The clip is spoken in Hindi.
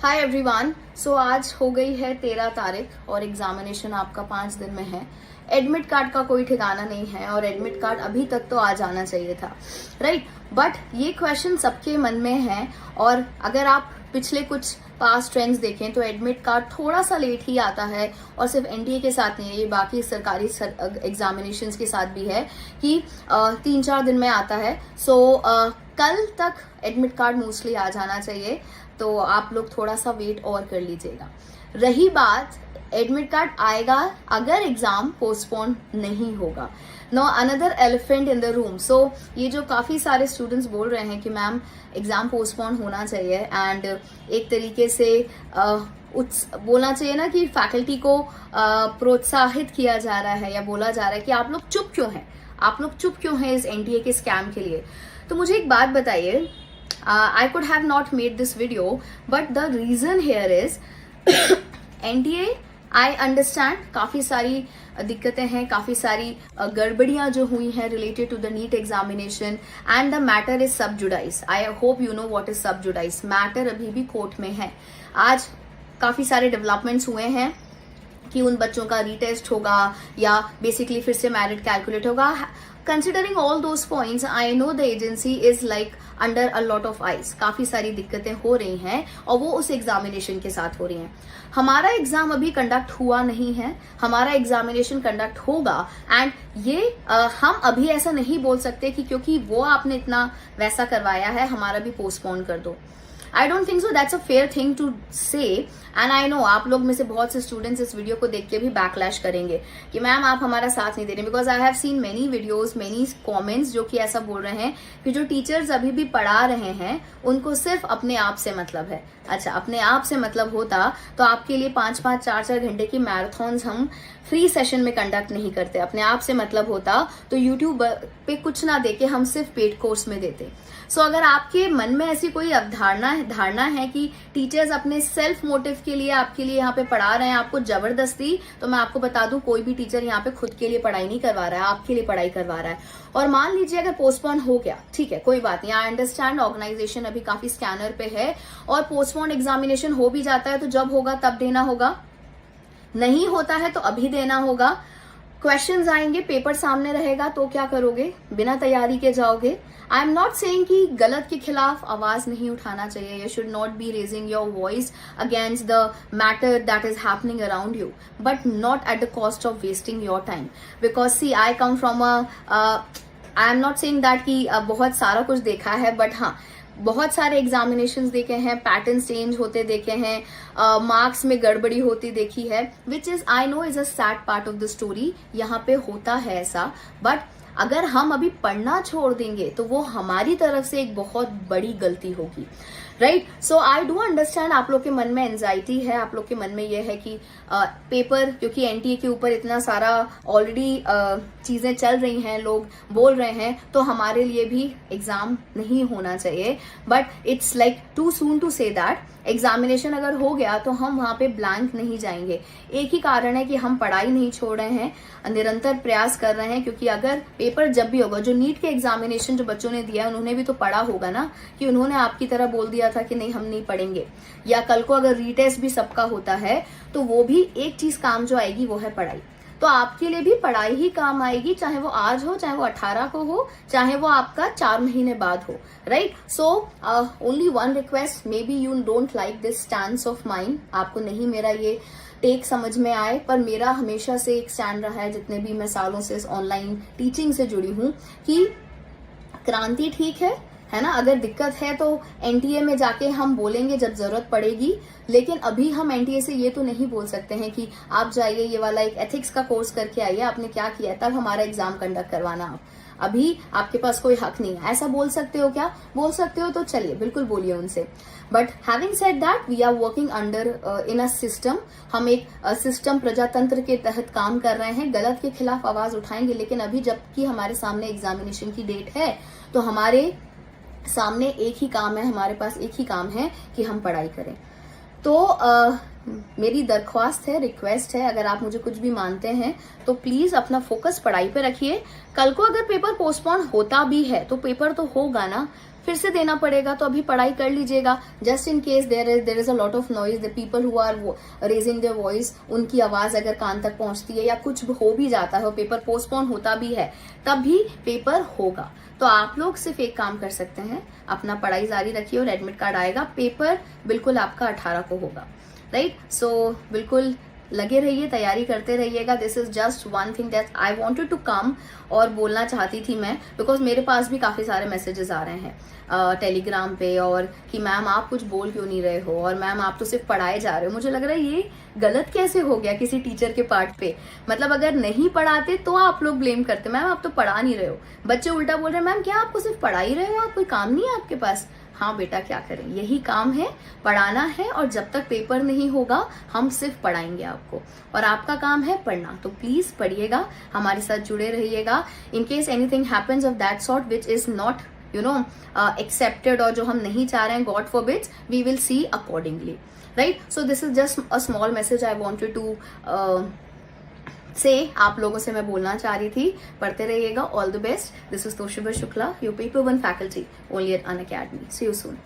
Hi everyone. सो आज हो गई है 13 तारीख और एग्जामिनेशन आपका 5 दिन में है। एडमिट कार्ड का कोई ठिकाना नहीं है और एडमिट कार्ड अभी तक तो आ जाना चाहिए था, राइट। बट ये क्वेश्चन सबके मन में है और अगर आप पिछले कुछ पास्ट ट्रेंड्स देखें तो एडमिट कार्ड थोड़ा सा लेट ही आता है और सिर्फ एनटीए के साथ नहीं है, ये बाकी सरकारी एग्जामिनेशंस के साथ भी है कि 3-4 दिन में आता है। सो कल तक एडमिट कार्ड मोस्टली आ जाना चाहिए, तो आप लोग थोड़ा सा वेट और कर लीजिएगा। रही बात एडमिट कार्ड आएगा अगर एग्जाम पोस्टपोन नहीं होगा। No another elephant in the room. So ये जो काफी सारे स्टूडेंट्स बोल रहे हैं कि मैम एग्जाम पोस्टपोन होना चाहिए एंड एक तरीके से बोलना चाहिए ना कि फैकल्टी को प्रोत्साहित किया जा रहा है या बोला जा रहा है कि आप लोग चुप क्यों हैं, आप लोग चुप क्यों हैं इस एनटीए के स्कैम के लिए। तो मुझे एक बात बताइए, I could have not made this video, but the reason here is NTA, I understand काफी सारी दिक्कतें हैं, काफी सारी गड़बड़ियां जो हुई हैं related to the NEET examination and the matter is sub judice. I hope you know what is sub judice. Matter अभी भी कोर्ट में है। आज काफी सारे डेवलपमेंट्स हुए हैं कि उन बच्चों का रीटेस्ट होगा या बेसिकली फिर से मेरिट कैलकुलेट होगा। Considering all those points, I know the agency is like under a lot of ice. काफी सारी दिक्कतें हो रही हैं और वो उस एग्जामिनेशन के साथ हो रही हैं। हमारा एग्जाम अभी कंडक्ट हुआ नहीं है, हमारा एग्जामिनेशन कंडक्ट होगा एंड ये हम अभी ऐसा नहीं बोल सकते कि क्योंकि वो आपने इतना वैसा करवाया है हमारा भी पोस्टपोन कर दो। I don't think so, that's a fair thing to say. And I know आप लोग में से बहुत से स्टूडेंट्स इस वीडियो को देख के भी बैकलैश करेंगे कि मैम आप हमारा साथ नहीं दे रहे, because I have seen many videos, many comments जो कि ऐसा बोल रहे हैं कि जो टीचर्स अभी भी पढ़ा रहे हैं उनको सिर्फ अपने आप से मतलब है। अच्छा, अपने आप से मतलब होता तो आपके लिए 5-5, 4-4 घंटे की मैराथन्स हम फ्री सेशन में कंडक्ट नहीं करते। अपने आप से मतलब होता तो यूट्यूब पे कुछ ना देके हम सिर्फ पेड कोर्स में देते। सो अगर आपके मन में ऐसी कोई धारणा है कि टीचर्स अपने सेल्फ मोटिव के लिए आपके लिए यहाँ पे पढ़ा रहे हैं आपको जबरदस्ती, तो मैं आपको बता दूं कोई भी टीचर यहाँ पे खुद के लिए पढ़ाई नहीं करवा रहा है, आपके लिए पढ़ाई करवा रहा है। और मान लीजिए अगर पोस्टपोन हो गया, ठीक है, कोई बात नहीं, आई अंडरस्टैंड ऑर्गेनाइजेशन अभी काफी स्कैनर पे है और पोस्टपोन एग्जामिनेशन हो भी जाता है तो जब होगा तब देना होगा, नहीं होता है तो अभी देना होगा। क्वेश्चंस आएंगे, पेपर सामने रहेगा तो क्या करोगे, बिना तैयारी के जाओगे। आई एम नॉट सेइंग कि गलत के खिलाफ आवाज नहीं उठाना चाहिए, you should not be raising your voice against the matter that is happening around you, but not at the cost of wasting your time. Because see I come from I am not saying that कि बहुत सारा कुछ देखा है, बट हाँ बहुत सारे एग्जामिनेशंस देखे हैं, पैटर्न्स चेंज होते देखे हैं, मार्क्स में गड़बड़ी होती देखी है, which is I know is a sad part of the story. यहाँ पे होता है ऐसा, बट अगर हम अभी पढ़ना छोड़ देंगे तो वो हमारी तरफ से एक बहुत बड़ी गलती होगी, right. So I do understand आप लोग के मन में एंजाइटी है, आप लोग के मन में ये है कि पेपर, क्योंकि एनटीए के ऊपर इतना सारा ऑलरेडी चीजें चल रही हैं, लोग बोल रहे हैं, तो हमारे लिए भी एग्जाम नहीं होना चाहिए। But it's like too soon to say that examination अगर हो गया तो हम वहां पे ब्लैंक नहीं जाएंगे। एक ही कारण है कि हम पढ़ाई नहीं छोड़ रहे हैं, निरंतर प्रयास कर रहे हैं, क्योंकि अगर पेपर जब भी होगा, जो नीट के एग्जामिनेशन जो बच्चों ने दिया उन्होंने भी तो पढ़ा होगा ना, कि उन्होंने आपकी तरह बोल दिया था कि नहीं हम नहीं पढ़ेंगे, या कल को अगर रीटेस्ट भी सबका होता है तो वो भी एक चीज काम जो आएगी वो है पढ़ाई। तो आपके लिए भी पढ़ाई ही काम आएगी, चाहे वो आज हो, चाहे वो 18 को हो, चाहे वो आपका 4 महीने बाद हो, right. So only one request, may be you don't like this stand of mind, आपको नहीं मेरा ये टेक समझ में आए, पर मेरा हमेशा से एक स्टैंड रहा है, जितने भी मैं सालों से इस ऑनलाइन टीचिंग से जुड़ी हूँ, कि क्रांति ठीक है ना। अगर दिक्कत है तो एनटीए में जाके हम बोलेंगे जब जरूरत पड़ेगी, लेकिन अभी हम एनटीए से ये तो नहीं बोल सकते हैं कि आप जाइए ये वाला एक एथिक्स का कोर्स करके आइए, आपने क्या किया तब हमारा एग्जाम कंडक्ट करवाना। आप अभी आपके पास कोई हक नहीं है, ऐसा बोल सकते हो क्या? बोल सकते हो तो चलिए बिल्कुल बोलिए उनसे। But having said that, we are working under in a system, हम एक सिस्टम प्रजातंत्र के तहत काम कर रहे हैं। गलत के खिलाफ आवाज उठाएंगे, लेकिन अभी जबकि हमारे सामने एग्जामिनेशन की डेट है तो हमारे सामने एक ही काम है, हमारे पास एक ही काम है कि हम पढ़ाई करें। तो मेरी दरख्वास्त है, रिक्वेस्ट है, अगर आप मुझे कुछ भी मानते हैं तो प्लीज अपना फोकस पढ़ाई पे रखिए। कल को अगर पेपर पोस्टपोन होता भी है तो पेपर तो होगा ना, फिर से देना पड़ेगा, तो अभी पढ़ाई कर लीजिएगा, just in case there is a lot of noise, the people who are raising their voice, उनकी आवाज अगर कान तक पहुंचती है या कुछ हो भी जाता है और पेपर पोस्टपोन होता भी है, तब भी पेपर होगा। तो आप लोग सिर्फ एक काम कर सकते हैं, अपना पढ़ाई जारी रखिए और एडमिट कार्ड आएगा, पेपर बिल्कुल आपका 18 को होगा, राइट। सो बिल्कुल लगे रहिए, तैयारी करते रहिएगा। This is just one thing that I wanted to come और बोलना चाहती थी मैं, बिकॉज मेरे पास भी काफी सारे मैसेजेस आ रहे हैं टेलीग्राम पे, और कि मैम आप कुछ बोल क्यों नहीं रहे हो, और मैम आप तो सिर्फ पढ़ाए जा रहे हो। मुझे लग रहा है ये गलत कैसे हो गया किसी टीचर के पार्ट पे। मतलब अगर नहीं पढ़ाते तो आप लोग ब्लेम करते, मैम आप तो पढ़ा नहीं रहे हो। बच्चे उल्टा बोल रहे हैं, मैम क्या आपको सिर्फ पढ़ा ही रहे हो, आप कोई काम नहीं है आपके पास। हाँ बेटा क्या करें, यही काम है, पढ़ाना है, और जब तक पेपर नहीं होगा हम सिर्फ पढ़ाएंगे आपको, और आपका काम है पढ़ना। तो प्लीज पढ़िएगा, हमारे साथ जुड़े रहिएगा। In case anything happens of that sort which is not accepted, और जो हम नहीं चाह रहे हैं, God forbids, we will see accordingly, right. So this is just a small message I wanted to say आप लोगों से मैं बोलना चाह रही थी। पढ़ते रहिएगा, all the best. This is Toshiba Shukla, your paper 1 faculty, only at Unacademy. See you soon.